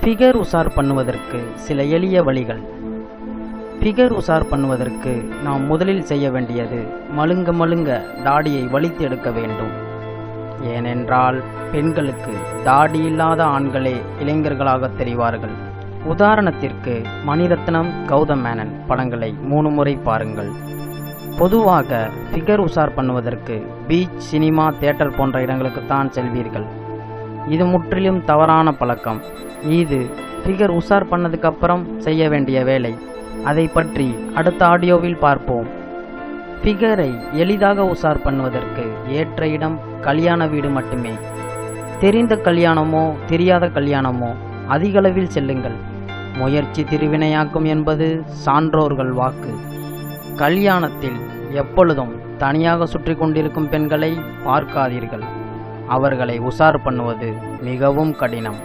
Figure உசார் பண்ணுவதற்கு சில எளிய வழிகள். ஃபிகர் உசார் பண்ணுவதற்கு நாம் முதலில் செய்ய வேண்டியது மழுங்க தாடியை வலித்து எடுக்க வேண்டும். ஏனென்றால் பெண்களுக்கு தாடி இல்லாத ஆண்களே இளைஞர்களாக தெரிவார்கள். உதாரணத்திற்கு மணிரத்னம், கௌதம் மேனன் படங்களை 3 முறை பாருங்கள். பொதுவாக ஃபிகர் உசார் பண்ணுவதற்கு பீச், சினிமா, தியேட்டர் போன்ற இடங்களுக்குத்தான் செல்வீர்கள். இது முற்றிலும் தவறான பழக்கம். இது ஃபிகர் உசார் பண்ணதுக்கு அப்புறம் செய்ய வேண்டிய வேலை. அதை பற்றி அடுத்த ஆடியோவில் பார்ப்போம். ஃபிகரை எளிதாக உசார் பண்ணுவதற்கு ஏற்ற இடம் கல்யாண வீடு மட்டுமே. தெரிந்த கல்யாணமோ தெரியாத கல்யாணமோ அதிகளவில் செல்லுங்கள். முயற்சி திருவினையாக்கும் என்பது சான்றோர்கள் வாக்கு. கல்யாணத்தில் எப்பொழுதும் தனியாக சுற்றி கொண்டிருக்கும் பெண்களை பார்க்காதீர்கள். அவர்களை உசார் பண்ணுவது மிகவும் கடினம்.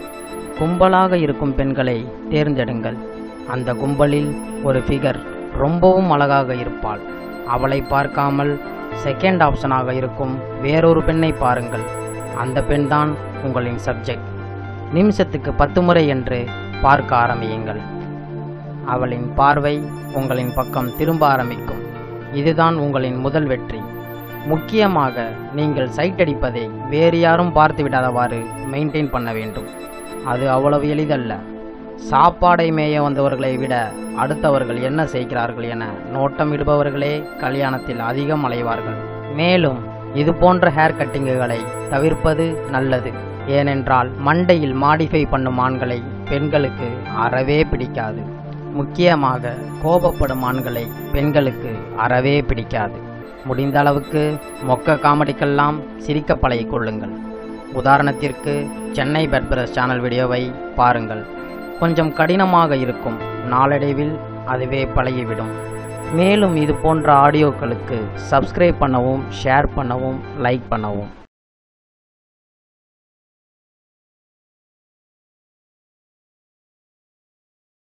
கும்பலாக இருக்கும் பெண்களை தேர்ந்தெடுங்கள். அந்த கும்பலில் ஒரு ஃபிகர் ரொம்பவும் அழகாக இருப்பாள். அவளை பார்க்காமல் செகண்ட் ஆப்ஷனாக இருக்கும் வேறொரு பெண்ணை பாருங்கள். அந்த பெண் தான் உங்களின் சப்ஜெக்ட். நிமிஷத்துக்கு 10 முறை என்று பார்க்க ஆரம்பியுங்கள். அவளின் பார்வை உங்களின் பக்கம் திரும்ப ஆரம்பிக்கும். இதுதான் உங்களின் முதல் வெற்றி. முக்கியமாக நீங்கள் சைட் அடிப்பதை வேறு யாரும் பார்த்து விடாதவாறு மெயின்டைன் பண்ண வேண்டும். அது அவ்வளவு எளிதல்ல. சாப்பாடை மேய வந்தவர்களை விட அடுத்தவர்கள் என்ன செய்கிறார்கள் என நோட்டமிடுபவர்களே கல்யாணத்தில் அதிகம் அலைவார்கள். மேலும் இது போன்ற ஹேர் கட்டிங்குகளை தவிர்ப்பது நல்லது. ஏனென்றால் மண்டையில் மாடிஃபை பண்ணும் ஆண்களை பெண்களுக்கு அறவே பிடிக்காது. முக்கியமாக கோபப்படும் ஆண்களை பெண்களுக்கு அறவே பிடிக்காது. முடிந்த அளவுக்கு மொக்க காமெடிக்கெல்லாம் சிரிக்க பழகிக் கொள்ளுங்கள். உதாரணத்திற்கு சென்னை பெட் பிரஸ் சேனல் வீடியோவை பாருங்கள். கொஞ்சம் கடினமாக இருக்கும், நாளடைவில் அதுவே பழகிவிடும். மேலும் இது போன்ற ஆடியோக்களுக்கு சப்ஸ்கிரைப் பண்ணவும், ஷேர் பண்ணவும், லைக் பண்ணவும்.